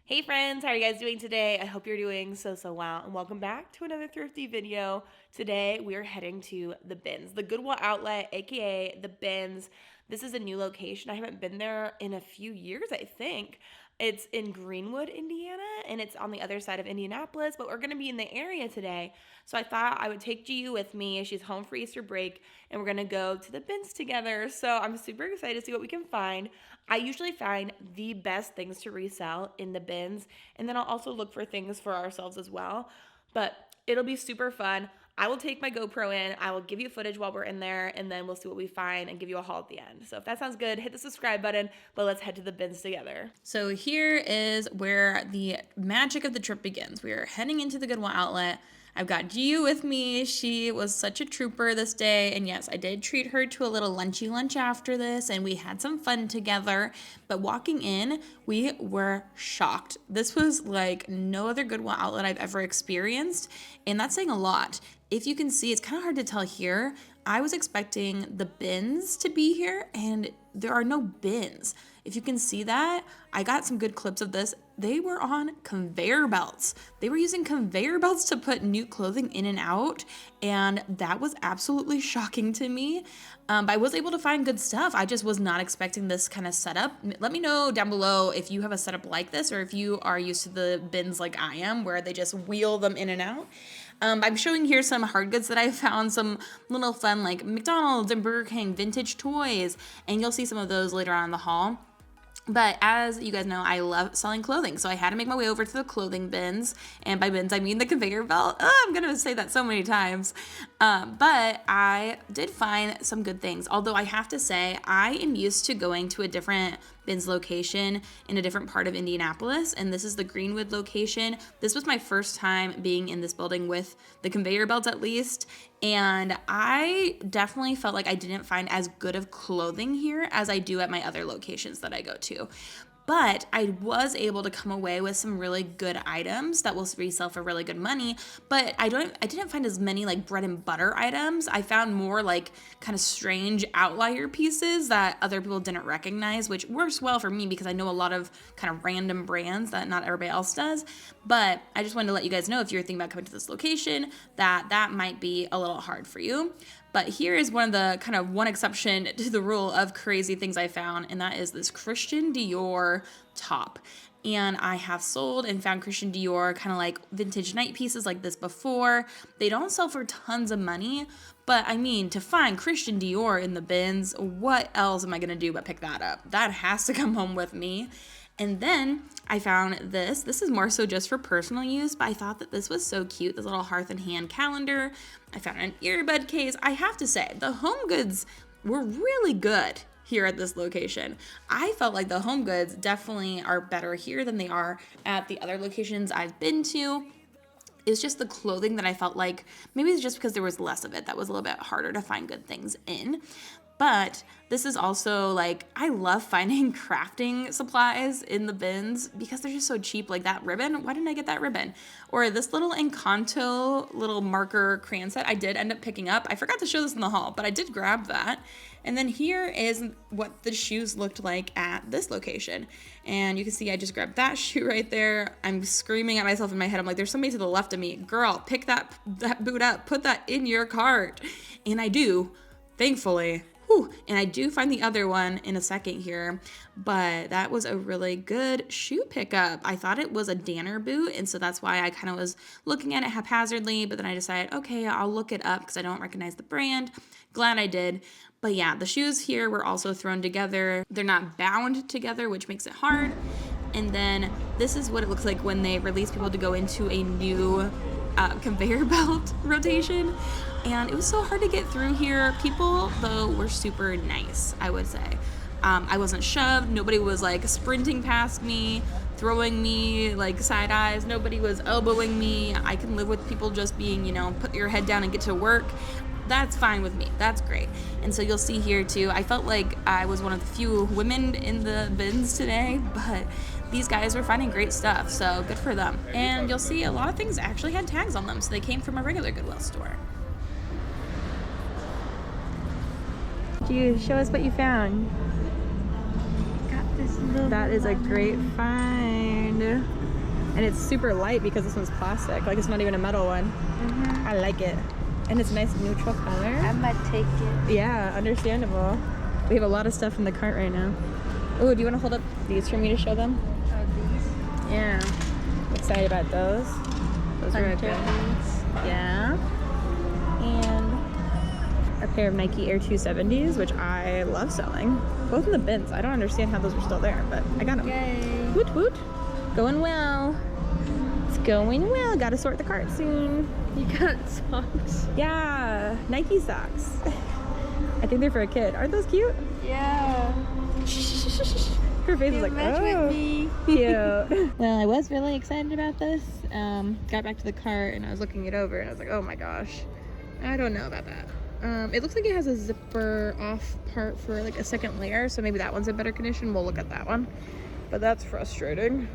Hey friends, how are you guys doing today? I hope you're doing so well, and welcome back to another thrifty video. Today we are heading to the Bins, the Goodwill Outlet, aka the Bins. This is a new location. I haven't been there in a few years, I think. It's in Greenwood, Indiana, and it's on the other side of Indianapolis, but we're gonna be in the area today. So I thought I would take Giu with me. She's home for Easter break, and we're gonna go to the Bins together. So I'm super excited to see what we can find. I usually find the best things to resell in the Bins, and then I'll also look for things for ourselves as well. But it'll be super fun. I will take my GoPro in, I will give you footage while we're in there, and then we'll see what we find and give you a haul at the end. So if that sounds good, hit the subscribe button, but let's head to the Bins together. So here is where the magic of the trip begins. We are heading into the Goodwill Outlet. I've got Giu with me. She was such a trooper this day. And yes, I did treat her to a little lunchy lunch after this, and we had some fun together. But walking in, we were shocked. This was like no other Goodwill Outlet I've ever experienced. And that's saying a lot. If you can see, it's kind of hard to tell here. I was expecting the bins to be here, and there are no bins. If you can see that, I got some good clips of this. They were on conveyor belts. They were using conveyor belts to put new clothing in and out, and that was absolutely shocking to me. But I was able to find good stuff. I just was not expecting this kind of setup. Let me know down below if you have a setup like this, or if you are used to the bins like I am, where they just wheel them in and out. I'm showing here some hard goods that I found, some little fun like McDonald's and Burger King vintage toys, and you'll see some of those later on in the haul. But as you guys know, I love selling clothing, so I had to make my way over to the clothing bins, and by bins I mean the conveyor belt. I'm gonna say that so many times. But I did find some good things, although I have to say I am used to going to a different bins location in a different part of Indianapolis, and this is the Greenwood location. This was my first time being in this building with the conveyor belts at least, and I definitely felt like I didn't find as good of clothing here as I do at my other locations that I go to. But I was able to come away with some really good items that will resell for really good money. But I didn't find as many like bread and butter items. I found more like kind of strange outlier pieces that other people didn't recognize, which works well for me because I know a lot of kind of random brands that not everybody else does. But I just wanted to let you guys know, if you're thinking about coming to this location, that might be a little hard for you. But here is one of the kind of one exception to the rule of crazy things I found, and that is this Christian Dior top. And I have sold and found Christian Dior kind of like vintage night pieces like this before. They don't sell for tons of money, but I mean, to find Christian Dior in the bins, what else am I gonna do but pick that up? That has to come home with me. And then I found this. This is more so just for personal use, but I thought that this was so cute, this little hearth and hand calendar. I found an earbud case. I have to say, the home goods were really good here at this location. I felt like the home goods definitely are better here than they are at the other locations I've been to. It's just the clothing that I felt like, maybe it's just because there was less of it, that was a little bit harder to find good things in. But this is also like, I love finding crafting supplies in the bins because they're just so cheap. Like that ribbon, why didn't I get that ribbon? Or this little Encanto little marker crayon set I did end up picking up. I forgot to show this in the haul, but I did grab that. And then here is what the shoes looked like at this location. And you can see I just grabbed that shoe right there. I'm screaming at myself in my head. I'm like, there's somebody to the left of me. Girl, pick that boot up, put that in your cart. And I do, thankfully. Whew. And I do find the other one in a second here, but that was a really good shoe pickup. I thought it was a Danner boot, and so that's why I kind of was looking at it haphazardly, but then I decided, okay, I'll look it up because I don't recognize the brand. Glad I did. But yeah, the shoes here were also thrown together. They're not bound together, which makes it hard. And then this is what it looks like when they release people to go into a new conveyor belt rotation. And it was so hard to get through here. People, though, were super nice, I would say. I wasn't shoved. Nobody was, like, sprinting past me, throwing me, like, side eyes. Nobody was elbowing me. I can live with people just being, you know, put your head down and get to work. That's fine with me. That's great. And so you'll see here, too, I felt like I was one of the few women in the bins today, but these guys were finding great stuff, so good for them. And you'll see a lot of things actually had tags on them, so they came from a regular Goodwill store. Show us what you found. Got this little That is a great find. And it's super light because this one's plastic. Like it's not even a metal one. I like it. And it's a nice neutral color. I might take it. Yeah, understandable. We have a lot of stuff in the cart right now. Oh, do you want to hold up these for me to show them? These? Yeah. Excited about those. Those are good. Yeah. And a pair of Nike Air 270s, which I love selling. Both in the bins. I don't understand how those are still there, but I got them. Yay. Woot woot. Going well. It's going well. Gotta sort the cart soon. You got socks? Yeah. Nike socks. I think they're for a kid. Aren't those cute? Yeah. Her face is like, match oh, with me. cute. Well, I was really excited about this. Got back to the cart and I was looking it over and I was like, oh my gosh, I don't know about that. It looks like it has a zipper off part for like a second layer, so maybe that one's in better condition. We'll look at that one. But that's frustrating.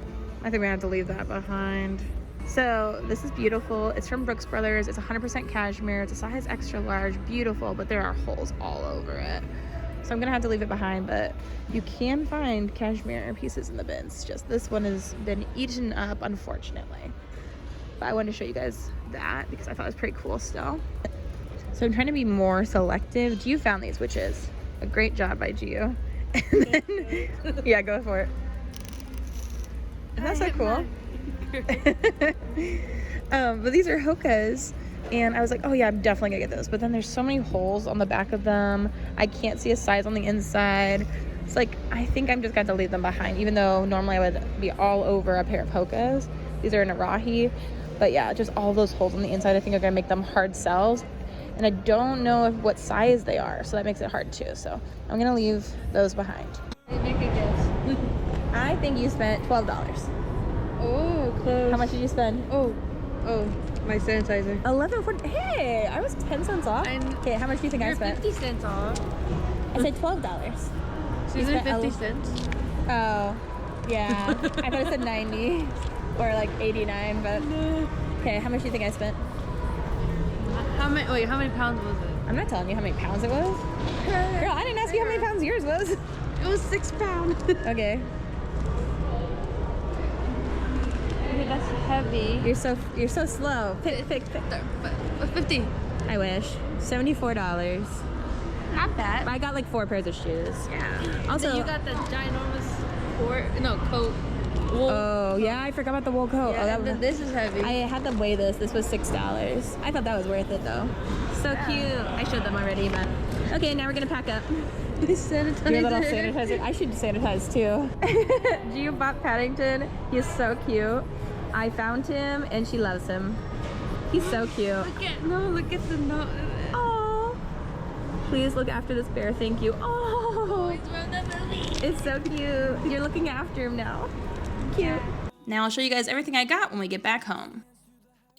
I think we have to leave that behind. So this is beautiful. It's from Brooks Brothers. It's 100% cashmere. It's a size extra large. Beautiful, but there are holes all over it. So I'm gonna have to leave it behind, but you can find cashmere pieces in the bins. Just this one has been eaten up, unfortunately. But I wanted to show you guys that because I thought it was pretty cool still. So I'm trying to be more selective. Gio found these, which is a great job by Gio. And then, yeah, go for it. That's so cool. But these are Hokas. And I was like, oh yeah, I'm definitely gonna get those. But then there's so many holes on the back of them. I can't see a size on the inside. It's like, I think I'm just going to leave them behind, even though normally I would be all over a pair of Hokas. These are in a Rahi. But yeah, just all those holes on the inside, I think are gonna make them hard sells. And I don't know what size they are, so that makes it hard too. So I'm gonna leave those behind. Make a guess. I think you spent $12. Oh, close. How much did you spend? Oh, my sanitizer. $11.40. Hey, I was 10 cents off. Okay, how much do you think I spent? 50 cents off. I said $12. So you spent 50 cents? Oh, yeah. I thought it said 90 or like 89, but okay, how much do you think I spent? How many pounds was it? I'm not telling you how many pounds it was. Girl, I didn't ask you how many pounds yours was. It was 6 pounds. Okay. Okay, that's heavy. You're so slow. Pick. 50. I wish. $74. Not bad. I got like 4 pairs of shoes. Yeah. Also, Then you got the ginormous coat. Wool. Oh yeah, I forgot about the wool coat. Yeah, oh, this is heavy. I had them weigh this. This was $6. I thought that was worth it though. So cute. I showed them already, but okay. Now we're gonna pack up. Sanitizer. Your little sanitizer. I should sanitize too. Gio bought Paddington. He's so cute. I found him and she loves him. He's so cute. Look at the note. Oh, please look after this bear. Thank you. Oh, it's so cute. You're looking after him now. Cute. Now I'll show you guys everything I got when we get back home.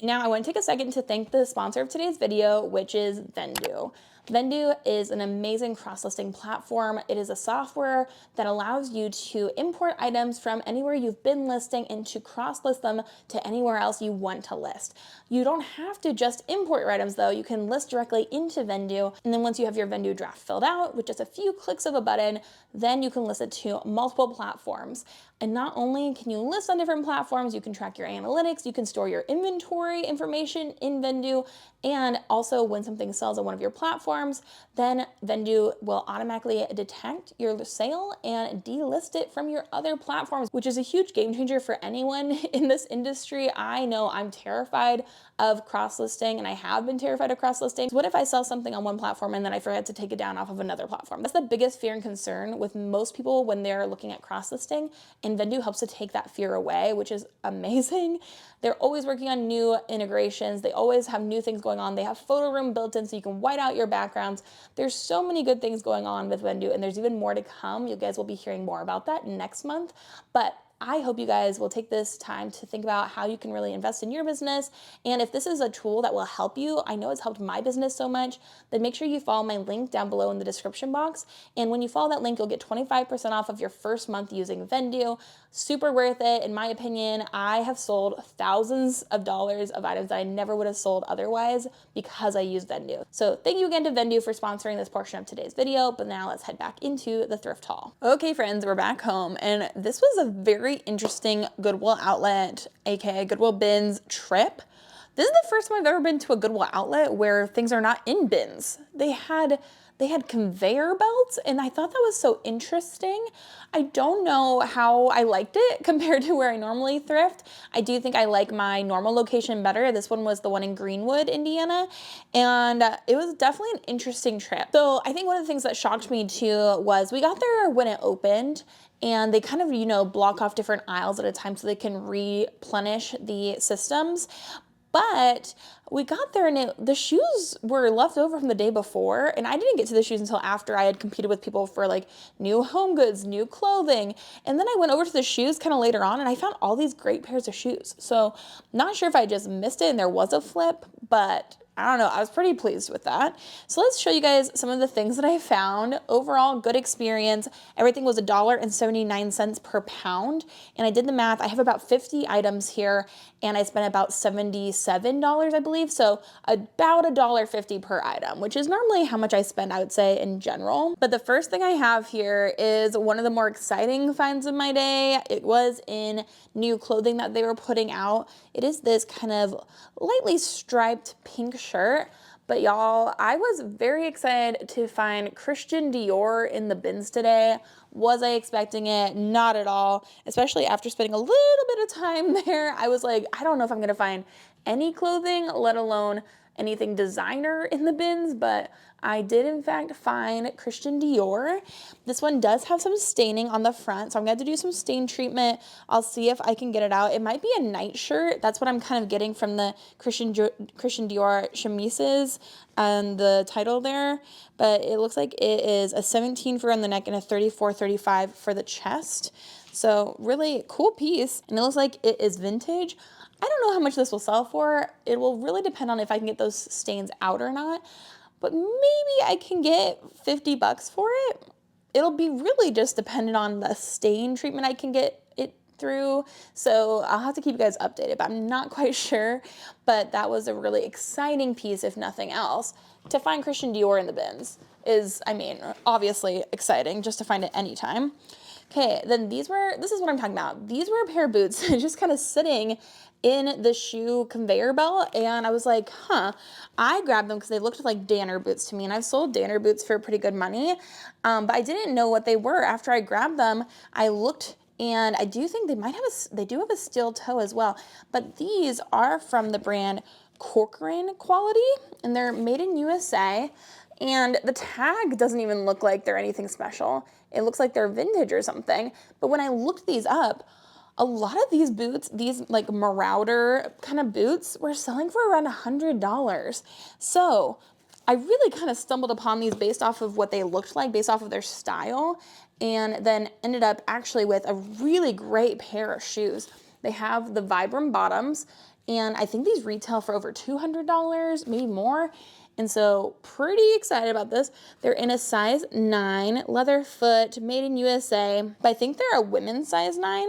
Now I want to take a second to thank the sponsor of today's video, which is Vendue. Vendue is an amazing cross-listing platform. It is a software that allows you to import items from anywhere you've been listing and to cross-list them to anywhere else you want to list. You don't have to just import your items though. You can list directly into Vendue, and then once you have your Vendue draft filled out with just a few clicks of a button, then you can list it to multiple platforms. And not only can you list on different platforms, you can track your analytics, you can store your inventory information in Vendue, and also when something sells on one of your platforms, then Vendue will automatically detect your sale and delist it from your other platforms, which is a huge game changer for anyone in this industry. I know I'm terrified of cross-listing, and I have been terrified of cross-listing. What if I sell something on one platform and then I forget to take it down off of another platform? That's the biggest fear and concern with most people when they're looking at cross-listing, and Vendue helps to take that fear away, which is amazing. They're always working on new integrations. They always have new things going on. They have photo room built in so you can white out your backgrounds. There's so many good things going on with Vendue, and there's even more to come. You guys will be hearing more about that next month. But I hope you guys will take this time to think about how you can really invest in your business. And if this is a tool that will help you, I know it's helped my business so much, then make sure you follow my link down below in the description box. And when you follow that link, you'll get 25% off of your first month using Vendue. Super worth it, in my opinion. I have sold thousands of dollars of items that I never would have sold otherwise because I use Vendue. So thank you again to Vendue for sponsoring this portion of today's video, but now let's head back into the thrift haul. Okay friends, we're back home, and this was a very very interesting Goodwill Outlet, aka Goodwill Bins trip. This is the first time I've ever been to a Goodwill Outlet where things are not in bins. They had conveyor belts, and I thought that was so interesting. I don't know how I liked it compared to where I normally thrift. I do think I like my normal location better. This one was the one in Greenwood, Indiana, and it was definitely an interesting trip. So I think one of the things that shocked me too was we got there when it opened, and they kind of, you know, block off different aisles at a time so they can replenish the systems. But we got there and the shoes were left over from the day before, and I didn't get to the shoes until after I had competed with people for like new home goods, new clothing. And then I went over to the shoes kind of later on and I found all these great pairs of shoes. So not sure if I just missed it and there was a flip, but I don't know, I was pretty pleased with that. So let's show you guys some of the things that I found. Overall, good experience. Everything was $1.79 per pound. And I did the math. I have about 50 items here and I spent about $77, I believe. So about $1.50 per item, which is normally how much I spend, I would say, in general. But the first thing I have here is one of the more exciting finds of my day. It was in new clothing that they were putting out. It is this kind of lightly striped pink shirt. But y'all, I was very excited to find Christian Dior in the bins today. Was I expecting it? Not at all. Especially after spending a little bit of time there. I was like, I don't know if I'm gonna find any clothing, let alone anything designer in the bins, but I did in fact find Christian Dior. This one does have some staining on the front, so I'm going to do some stain treatment. I'll see if I can get it out. It might be a night shirt. That's what I'm kind of getting from the Christian Dior chemises and the title there, but it looks like it is a 17 for around the neck and a 34-35 for the chest. So really cool piece, and it looks like it is vintage. I don't know how much this will sell for. It will really depend on if I can get those stains out or not, but maybe I can get $50 for it. It'll be really just dependent on the stain treatment I can get it through. So I'll have to keep you guys updated, but I'm not quite sure. But that was a really exciting piece, if nothing else. To find Christian Dior in the bins is, I mean, obviously exciting just to find it anytime. Okay, then this is what I'm talking about. These were a pair of boots just kind of sitting in the shoe conveyor belt, and I was like, I grabbed them because they looked like Danner boots to me, and I've sold Danner boots for pretty good money, but I didn't know what they were. After I grabbed them, I looked, and I do think they do have a steel toe as well, but these are from the brand Corcoran Quality, and they're made in USA, and the tag doesn't even look like they're anything special. It looks like they're vintage or something, but when I looked these up, a lot of these boots, these like Marauder kind of boots, were selling for around $100. So I really kind of stumbled upon these based off of what they looked like, based off of their style, and then ended up actually with a really great pair of shoes. They have the Vibram bottoms, and I think these retail for over $200, maybe more. And so pretty excited about this. They're in a size 9, leather foot, made in USA, but I think they're a women's size 9.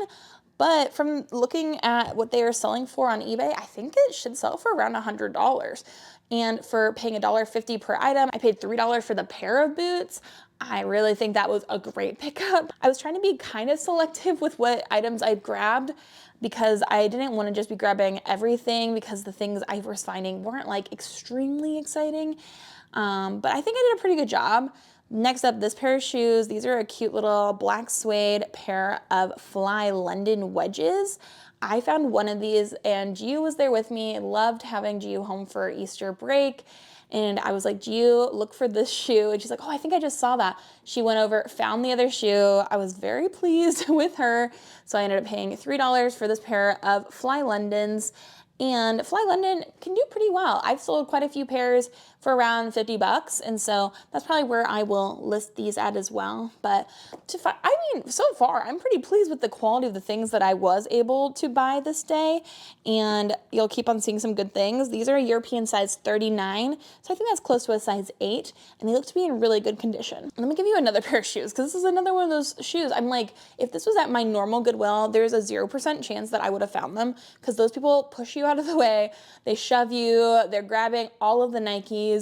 But from looking at what they are selling for on eBay, I think it should sell for around $100. And for paying $1.50 per item, I paid $3 for the pair of boots. I really think that was a great pickup. I was trying to be kind of selective with what items I grabbed because I didn't want to just be grabbing everything because the things I was finding weren't like extremely exciting. But I think I did a pretty good job. Next up, this pair of shoes. These are a cute little black suede pair of Fly London wedges. I found one of these and Gio was there with me. Loved having Gio home for Easter break. And I was like, Gio, look for this shoe. And she's like, oh, I think I just saw that. She went over, found the other shoe. I was very pleased with her. So I ended up paying $3 for this pair of Fly Londons. And Fly London can do pretty well. I've sold quite a few pairs for around $50, and so that's probably where I will list these at as well. But so far, I'm pretty pleased with the quality of the things that I was able to buy this day, and you'll keep on seeing some good things. These are a European size 39, so I think that's close to a size 8, and they look to be in really good condition. Let me give you another pair of shoes, because this is another one of those shoes. I'm like, if this was at my normal Goodwill, there's a 0% chance that I would have found them, because those people push you out of the way, they shove you, they're grabbing all of the Nikes.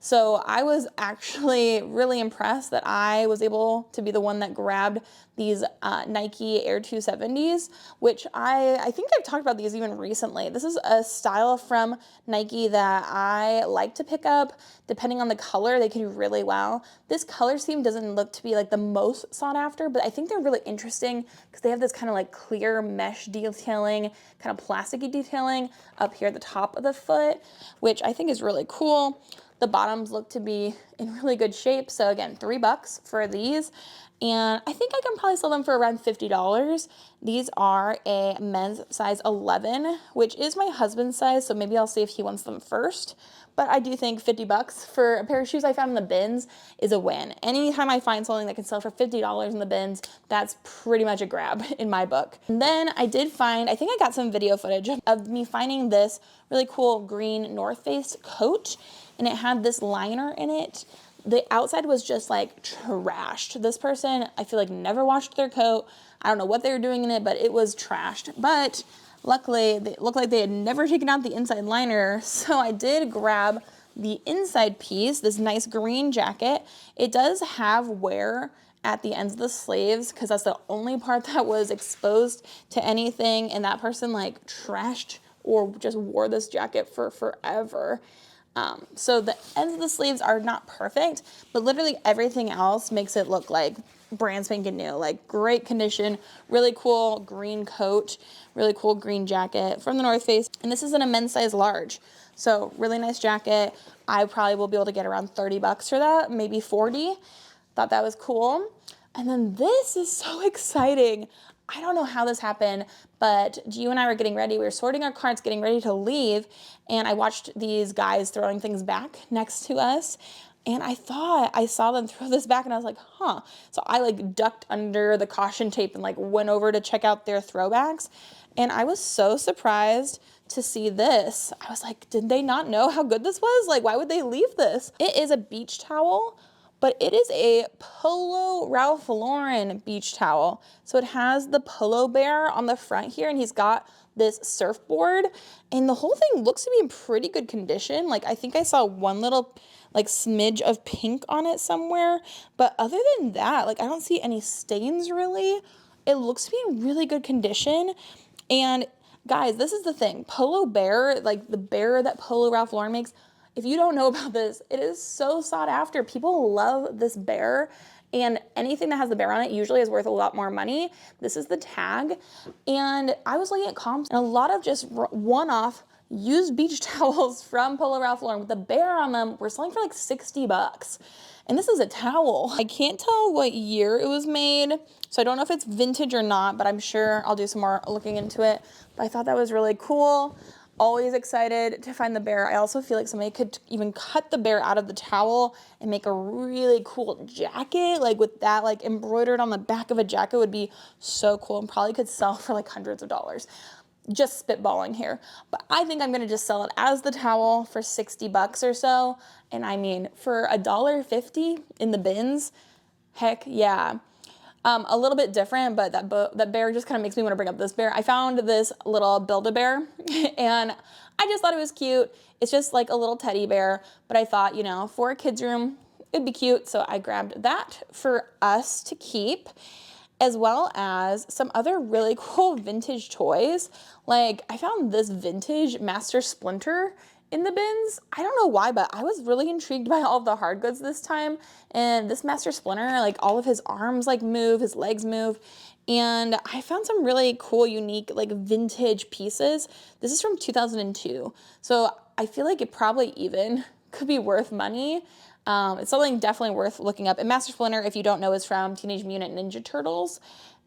So I was actually really impressed that I was able to be the one that grabbed these Nike Air 270s, which I think I've talked about these even recently. This is a style from Nike that I like to pick up. Depending on the color, they can do really well. This color scheme doesn't look to be like the most sought after, but I think they're really interesting because they have this kind of like clear mesh detailing, kind of plasticky detailing up here at the top of the foot, which I think is really cool. The bottoms look to be in really good shape. So again, $3 for these. And I think I can probably sell them for around $50. These are a men's size 11, which is my husband's size. So maybe I'll see if he wants them first. But I do think $50 for a pair of shoes I found in the bins is a win. Anytime I find something that can sell for $50 in the bins, that's pretty much a grab in my book. And then I did find, I think I got some video footage of me finding this really cool green Northace coat. And it had this liner in it. The outside was just like trashed. This person, I feel like, never washed their coat. I don't know what they were doing in it, but it was trashed. But luckily, it looked like they had never taken out the inside liner. So I did grab the inside piece, this nice green jacket. It does have wear at the ends of the sleeves because that's the only part that was exposed to anything. And that person like trashed or just wore this jacket for forever. So the ends of the sleeves are not perfect, but literally everything else makes it look like brand spanking new, like great condition, really cool green coat, really cool green jacket from the North Face. And this is in a men's size large. So really nice jacket. I probably will be able to get around $30 for that, maybe 40. Thought that was cool. And then this is so exciting. I don't know how this happened, but you and I were getting ready. We were sorting our carts, getting ready to leave, and I watched these guys throwing things back next to us, and I thought I saw them throw this back, and I was like, huh. So I like ducked under the caution tape and like went over to check out their throwbacks, and I was so surprised to see this. I was like, did they not know how good this was? Like, why would they leave this? It is a beach towel, but it is a Polo Ralph Lauren beach towel. So it has the polo bear on the front here, and he's got this surfboard, and the whole thing looks to be in pretty good condition. Like, I think I saw one little like smidge of pink on it somewhere, but other than that, like, I don't see any stains really. It looks to be in really good condition. And guys, this is the thing. Polo bear, like the bear that Polo Ralph Lauren makes, if you don't know about this, it is so sought after. People love this bear, and anything that has the bear on it usually is worth a lot more money. This is the tag, and I was looking at comps, and a lot of just one-off used beach towels from Polo Ralph Lauren with the bear on them were selling for like $60. And this is a towel. I can't tell what year it was made, so I don't know if it's vintage or not, but I'm sure I'll do some more looking into it. But I thought that was really cool. Always excited to find the bear. I also feel like somebody could even cut the bear out of the towel and make a really cool jacket, like with that like embroidered on the back of a jacket would be so cool, and probably could sell for like hundreds of dollars. Just spitballing here, but I think I'm gonna just sell it as the towel for $60 or so. And I mean, for $1.50 in the bins, heck yeah. A little bit different, but that bear just kind of makes me want to bring up this bear. I found this little Build-A-Bear, and I just thought it was cute. It's just like a little teddy bear, but I thought, you know, for a kid's room, it'd be cute, so I grabbed that for us to keep, as well as some other really cool vintage toys. Like, I found this vintage Master Splinter in the bins. I don't know why, but I was really intrigued by all of the hard goods this time. And this Master Splinter, like all of his arms like move, his legs move. And I found some really cool, unique, like vintage pieces. This is from 2002. So I feel like it probably even could be worth money. It's something definitely worth looking up. And Master Splinter, if you don't know, is from Teenage Mutant Ninja Turtles.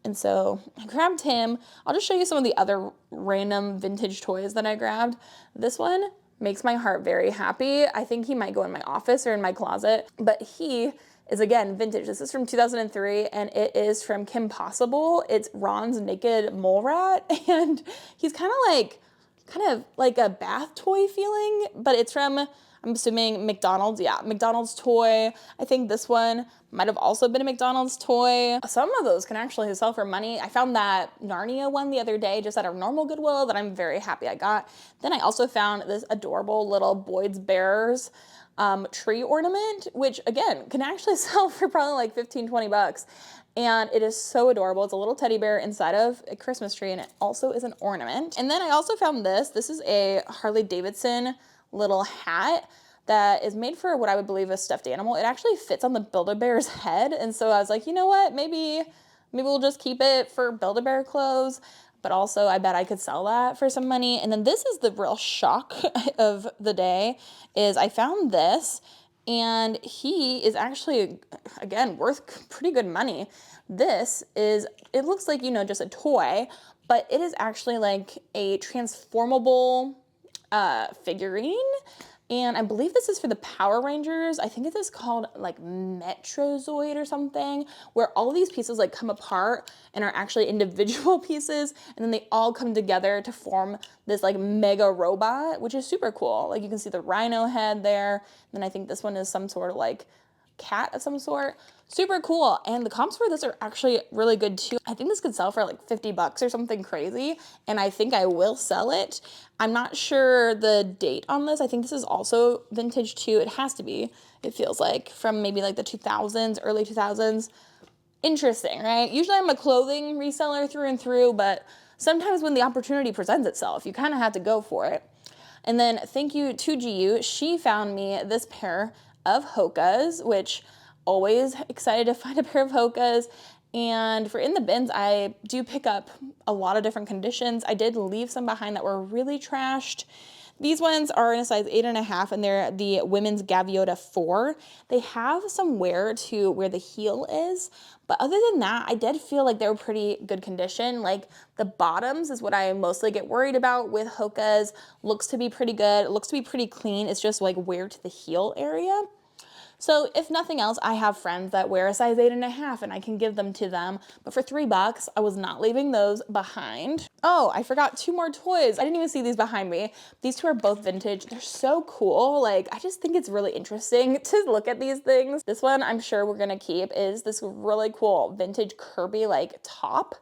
And so I grabbed him. I'll just show you some of the other random vintage toys that I grabbed. This one makes my heart very happy. I think he might go in my office or in my closet, but he is, again, vintage. This is from 2003, and it is from Kim Possible. It's Ron's naked mole rat, and he's kind of like a bath toy feeling, but it's from, I'm assuming McDonald's. Yeah, McDonald's toy. I think this one might have also been a McDonald's toy. Some of those can actually sell for money. I found that Narnia one the other day just at a normal Goodwill that I'm very happy I got. Then I also found this adorable little Boyd's Bears tree ornament, which again can actually sell for probably like 15-20 bucks. And it is so adorable. It's a little teddy bear inside of a Christmas tree, and it also is an ornament. And then I also found this. This is a Harley Davidson little hat that is made for what I would believe a stuffed animal. It actually fits on the Build-A-Bear's head, and so I was like, you know what, maybe we'll just keep it for Build-A-Bear clothes, but also I bet I could sell that for some money. And then this is the real shock of the day, is I found this, and he is actually, again, worth pretty good money. This is, it looks like, you know, just a toy, but it is actually like a transformable figurine. And I believe this is for the Power Rangers. I think it is called like Metrozoid or something, where all of these pieces like come apart and are actually individual pieces, and then they all come together to form this like mega robot, which is super cool. Like you can see the rhino head there. And then I think this one is some sort of like cat of some sort. Super cool. And the comps for this are actually really good too. I think this could sell for like 50 bucks or something crazy, and I think I will sell it. I'm not sure the date on this. I think this is also vintage too. It has to be, it feels like, from maybe like the 2000s, early 2000s. Interesting, right? Usually I'm a clothing reseller through and through, but sometimes when the opportunity presents itself, you kind of have to go for it. And then thank you to GU. She found me this pair of Hokas, which always excited to find a pair of Hokas. And for in the bins, I do pick up a lot of different conditions. I did leave some behind that were really trashed. These ones are in a size 8.5, and they're the women's Gaviota 4. They have some wear to where the heel is, but other than that, I did feel like they were pretty good condition. Like the bottoms is what I mostly get worried about with Hokas. Looks to be pretty good. It looks to be pretty clean. It's just like wear to the heel area. So if nothing else, I have friends that wear a size 8.5 and I can give them to them. But for $3, I was not leaving those behind. Oh, I forgot 2 more toys. I didn't even see these behind me. These 2 are both vintage. They're so cool. Like, I just think it's really interesting to look at these things. This one I'm sure we're gonna keep is this really cool vintage Kirby like top.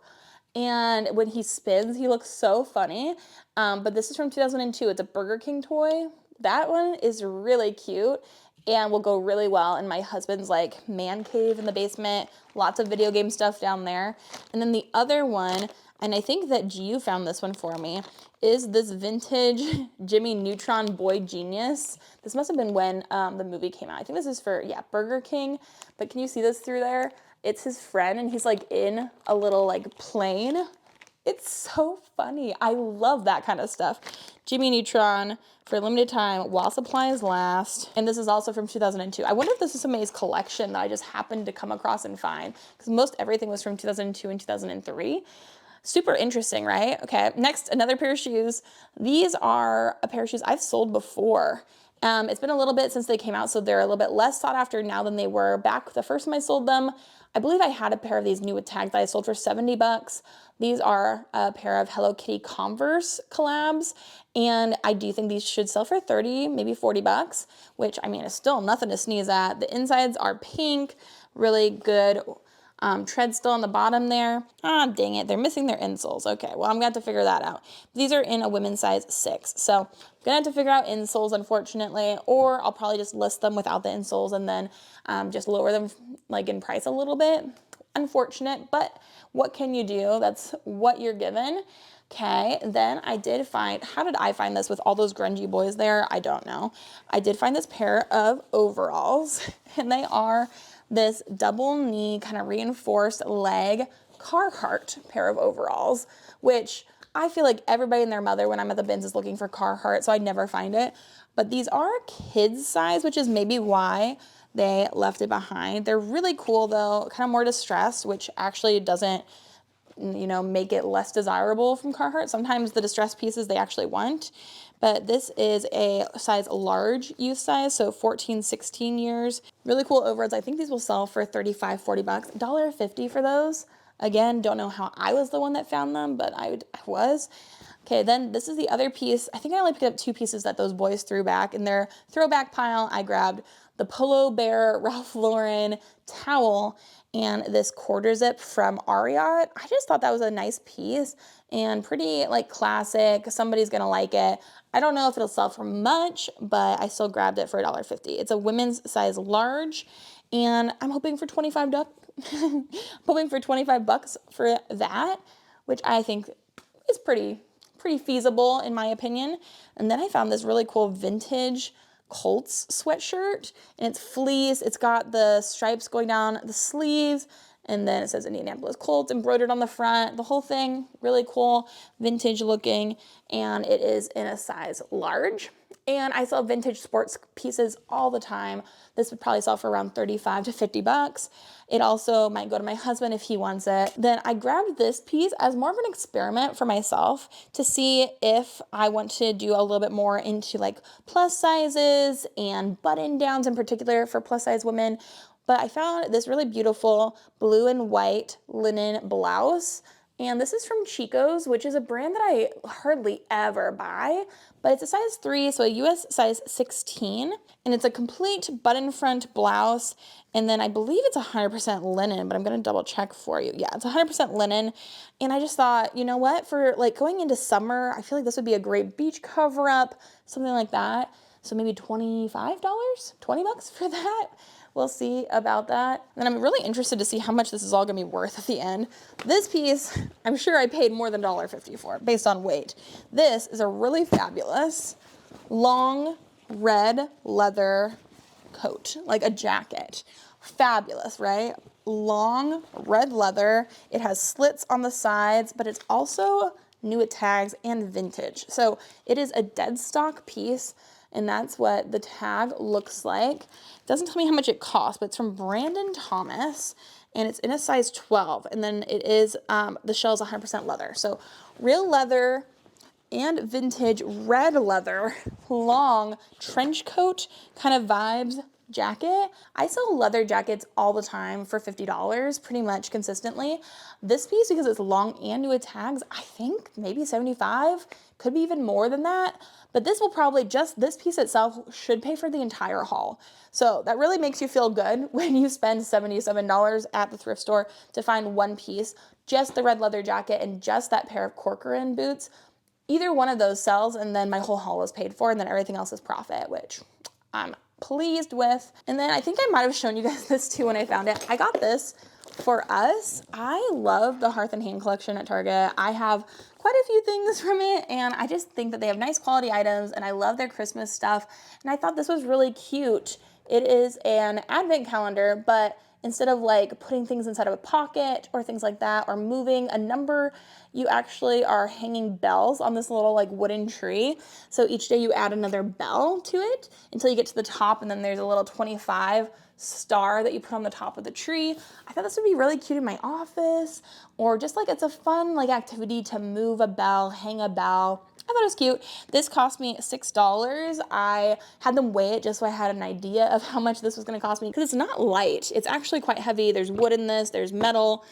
And when he spins, he looks so funny. But this is from 2002. It's a Burger King toy. That one is really cute and will go really well in my husband's like man cave in the basement. Lots of video game stuff down there. And then the other one, and I think that GU found this one for me, is this vintage Jimmy Neutron Boy Genius. This must have been when the movie came out. I think this is for, yeah, Burger King. But can you see this through there? It's his friend, and he's like in a little like plane. It's so funny. I love that kind of stuff. Jimmy Neutron for a limited time while supplies last. And this is also from 2002. I wonder if this is somebody's collection that I just happened to come across and find, because most everything was from 2002 and 2003. Super interesting, right? Okay, next, another pair of shoes. These are a pair of shoes I've sold before. It's been a little bit since they came out, so they're a little bit less sought after now than they were back the first time I sold them. I believe I had a pair of these new with tags that I sold for 70 bucks. These are a pair of Hello Kitty Converse collabs, and I do think these should sell for 30, maybe 40 bucks, which I mean is still nothing to sneeze at. The insides are pink, really good tread still on the bottom there. Ah, dang it, they're missing their insoles. Okay, well, I'm gonna have to figure that out. These are in a women's size 6, so I'm gonna have to figure out insoles, unfortunately, or I'll probably just list them without the insoles and then just lower them like in price a little bit. Unfortunate, but what can you do? That's what you're given. Okay, then I did find, how did I find this with all those grungy boys there? I don't know. I did find this pair of overalls, and they are this double knee kind of reinforced leg Carhartt pair of overalls, which I feel like everybody and their mother when I'm at the bins is looking for Carhartt, so I never find it. But these are kids size, which is maybe why they left it behind. They're really cool though, kind of more distressed, which actually doesn't, you know, make it less desirable from Carhartt. Sometimes the distressed pieces they actually want. But this is a size large youth size, so 14, 16 years. Really cool overalls. I think these will sell for 35, 40 bucks. $1.50 for those. Again, don't know how I was the one that found them, but I was. Okay, then this is the other piece. I think I only picked up 2 pieces that those boys threw back. In their throwback pile, I grabbed the Polo Bear Ralph Lauren towel and this quarter zip from Ariat. I just thought that was a nice piece and pretty like classic. Somebody's gonna like it. I don't know if it'll sell for much, but I still grabbed it for $1.50. It's a women's size large, and I'm hoping for hoping for 25 bucks for that, which I think is pretty feasible in my opinion. And then I found this really cool vintage Colts sweatshirt, and it's fleece. It's got the stripes going down the sleeves, and then it says Indianapolis Colts embroidered on the front. The whole thing really cool, vintage looking, and it is in a size large. And I sell vintage sports pieces all the time. This would probably sell for around 35 to 50 bucks. It also might go to my husband if he wants it. Then I grabbed this piece as more of an experiment for myself to see if I want to do a little bit more into like plus sizes and button downs in particular for plus size women. But I found this really beautiful blue and white linen blouse. And this is from Chico's, which is a brand that I hardly ever buy, but it's a size 3, so a US size 16, and it's a complete button front blouse, and then I believe it's 100% linen, but I'm gonna double check for you. Yeah, it's 100% linen, and I just thought, you know what, for like going into summer, I feel like this would be a great beach cover-up, something like that, so maybe $25, 20 bucks for that. We'll see about that. And I'm really interested to see how much this is all gonna be worth at the end. This piece, I'm sure I paid more than $1.50 for, based on weight. This is a really fabulous long red leather coat, like a jacket. Fabulous, right? Long red leather. It has slits on the sides, but it's also new at tags and vintage. So it is a dead stock piece, and that's what the tag looks like. It doesn't tell me how much it costs, but it's from Brandon Thomas, and it's in a size 12. And then it is, the shell is 100% leather. So real leather and vintage red leather, long trench coat kind of vibes jacket. I sell leather jackets all the time for $50, pretty much consistently. This piece, because it's long and new with tags, I think maybe 75, could be even more than that. But this will probably, just this piece itself should pay for the entire haul. So that really makes you feel good when you spend $77 at the thrift store to find one piece, just the red leather jacket and just that pair of Corcoran boots. Either one of those sells, and then my whole haul is paid for, and then everything else is profit, which I'm pleased with. And then I think I might have shown you guys this too when I found it. I got this for us. I love the Hearth and Hand collection at Target. I have quite a few things from it, and I just think that they have nice quality items, and I love their Christmas stuff, and I thought this was really cute. It is an advent calendar, but instead of like putting things inside of a pocket or things like that, or moving a number, you actually are hanging bells on this little like wooden tree. So each day you add another bell to it until you get to the top, and then there's a little 25 star that you put on the top of the tree. I thought this would be really cute in my office, or just like it's a fun like activity to move a bell, hang a bell. I thought it was cute. This cost me $6. I had them weigh it just so I had an idea of how much this was going to cost me, because it's not light. It's actually quite heavy. There's wood in this, there's metal,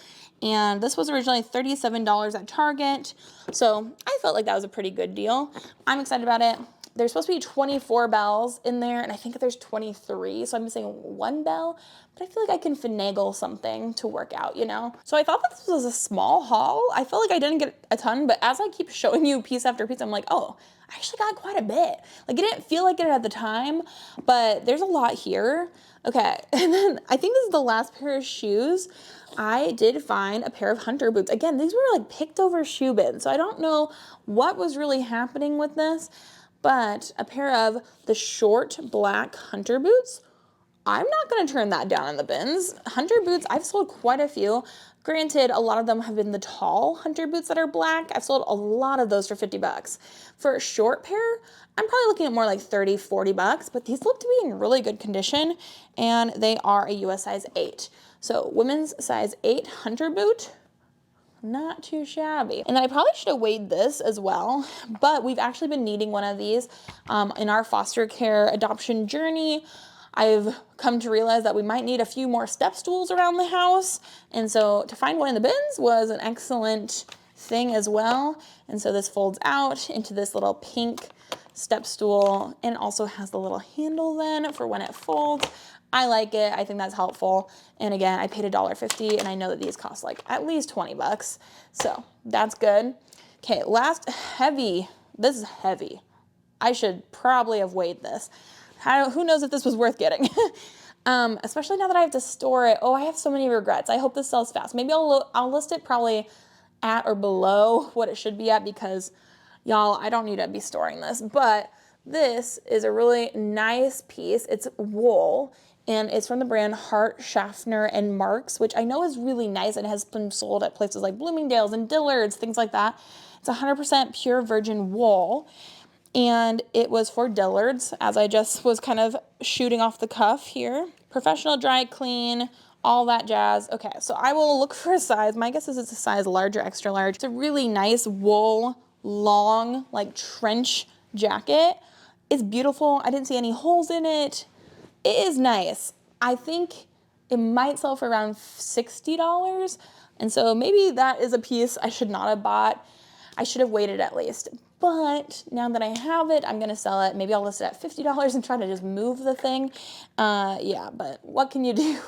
and this was originally $37 at Target. So I felt like that was a pretty good deal. I'm excited about it. There's supposed to be 24 bells in there, and I think there's 23, so I'm missing one bell, but I feel like I can finagle something to work out, you know? So I thought that this was a small haul. I felt like I didn't get a ton, but as I keep showing you piece after piece, I'm like, oh, I actually got quite a bit. Like, it didn't feel like it at the time, but there's a lot here. Okay, and then I think this is the last pair of shoes. I did find a pair of hunter boots. Again, these were like picked over shoe bins, so I don't know what was really happening with this, but a pair of the short black hunter boots. I'm not going to turn that down in the bins. Hunter boots, I've sold quite a few. Granted, a lot of them have been the tall hunter boots that are black. I've sold a lot of those for 50 bucks. For a short pair, I'm probably looking at more like 30, 40 bucks, but these look to be in really good condition, and they are a US size 8. So women's size 8 hunter boot, not too shabby. And then I probably should have weighed this as well, but we've actually been needing one of these in our foster care adoption journey. I've come to realize that we might need a few more step stools around the house, and so to find one in the bins was an excellent thing as well. And so this folds out into this little pink step stool, and also has the little handle then for when it folds. I like it. I think that's helpful. And again, I paid $1.50, and I know that these cost like at least 20 bucks. So that's good. Okay, last heavy. This is heavy. I should probably have weighed this. Who knows if this was worth getting? Especially now that I have to store it. Oh, I have so many regrets. I hope this sells fast. Maybe I'll list it probably at or below what it should be at, because y'all, I don't need to be storing this. But this is a really nice piece. It's wool, and it's from the brand Hart, Schaffner, and Marks, which I know is really nice and has been sold at places like Bloomingdale's and Dillard's, things like that. It's 100% pure virgin wool. And it was for Dillard's, as I just was kind of shooting off the cuff here. Professional dry clean, all that jazz. Okay, so I will look for a size. My guess is it's a size large or extra large. It's a really nice wool, long, like trench jacket. It's beautiful. I didn't see any holes in it. It is nice. I think it might sell for around $60. And so maybe that is a piece I should not have bought. I should have waited at least. But now that I have it, I'm going to sell it. Maybe I'll list it at $50 and try to just move the thing. Yeah, but what can you do?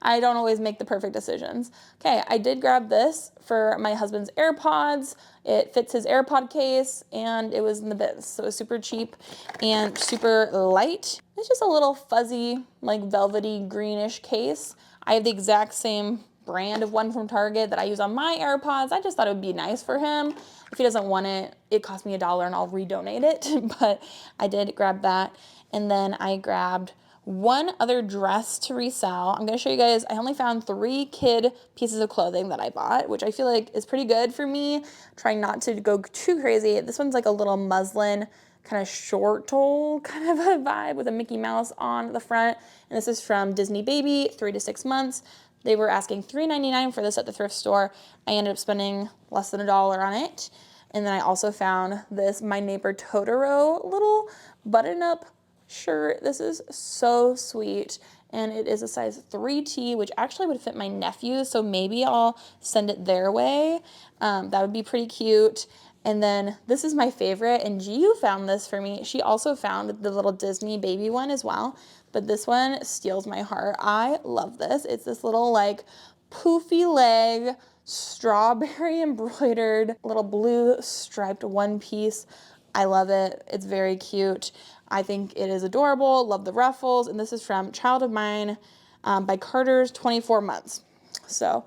I don't always make the perfect decisions. Okay, I did grab this for my husband's AirPods. It fits his AirPod case, and it was in the bins. So it was super cheap and super light. It's just a little fuzzy, like velvety greenish case. I have the exact same brand of one from Target that I use on my AirPods. I just thought it would be nice for him. If he doesn't want it, it cost me $1 and I'll redonate it. But I did grab that. And then I grabbed one other dress to resell. I'm going to show you guys, I only found 3 kid pieces of clothing that I bought, which I feel like is pretty good for me. Trying not to go too crazy. This one's like a little muslin, kind of short toe kind of a vibe with a Mickey Mouse on the front. And this is from Disney Baby, 3 to 6 months. They were asking $3.99 for this at the thrift store. I ended up spending less than $1 on it. And then I also found this My Neighbor Totoro little button-up shirt. This is so sweet. And it is a size 3T, which actually would fit my nephew. So maybe I'll send it their way. That would be pretty cute. And then this is my favorite, and Giu found this for me. She also found the little Disney Baby one as well. But this one steals my heart. I love this. It's this little like poofy leg, strawberry embroidered, little blue striped one piece. I love it. It's very cute. I think it is adorable. Love the ruffles. And this is from Child of Mine by Carter's 24 Months. So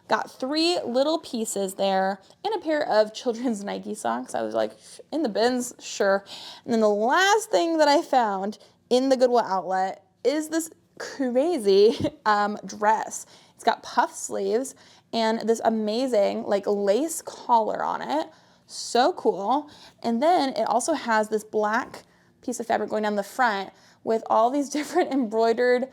got 3 little pieces there and a pair of children's Nike socks. I was like, in the bins, sure. And then the last thing that I found in the Goodwill Outlet is this crazy dress. It's got puff sleeves and this amazing like lace collar on it. So cool. And then it also has this black piece of fabric going down the front with all these different embroidered,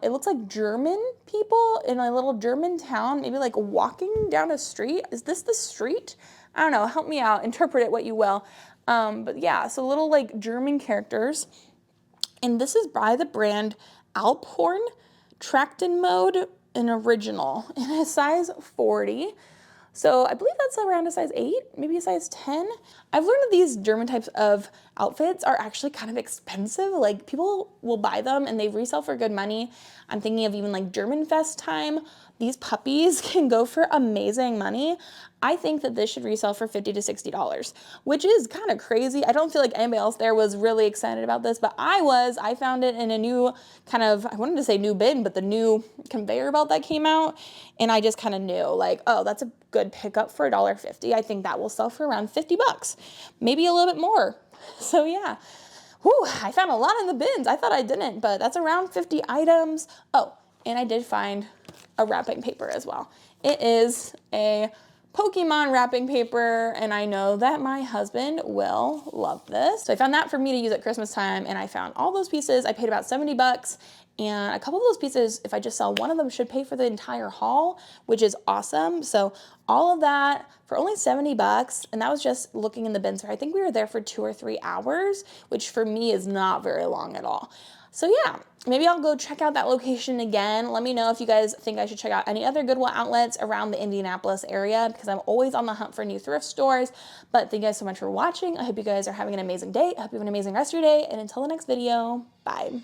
it looks like German people in a little German town, maybe like walking down a street. Is this the street? I don't know. Help me out. Interpret it what you will. But yeah, so little like German characters. And this is by the brand Alphorn, Tracton Mode, an original in a size 40. So I believe that's around a size 8, maybe a size 10. I've learned that these German types of outfits are actually kind of expensive. Like people will buy them and they resell for good money. I'm thinking of even like German Fest time. These puppies can go for amazing money. I think that this should resell for $50 to $60, which is kind of crazy. I don't feel like anybody else there was really excited about this, but I was. I found it in a new kind of, I wanted to say new bin, but the new conveyor belt that came out. And I just kind of knew like, oh, that's a good pickup for $1.50. I think that will sell for around 50 bucks, maybe a little bit more. So yeah. Whew, I found a lot in the bins. I thought I didn't, but that's around 50 items. Oh, and I did find a wrapping paper as well. It is a Pokemon wrapping paper, and I know that my husband will love this. So I found that for me to use at Christmas time, and I found all those pieces. I paid about 70 bucks, and a couple of those pieces, if I just sell one of them, should pay for the entire haul, which is awesome. So all of that for only 70 bucks, and that was just looking in the bins. I think we were there for 2 or 3 hours, which for me is not very long at all. So yeah, maybe I'll go check out that location again. Let me know if you guys think I should check out any other Goodwill outlets around the Indianapolis area, because I'm always on the hunt for new thrift stores. But thank you guys so much for watching. I hope you guys are having an amazing day. I hope you have an amazing rest of your day. And until the next video, bye.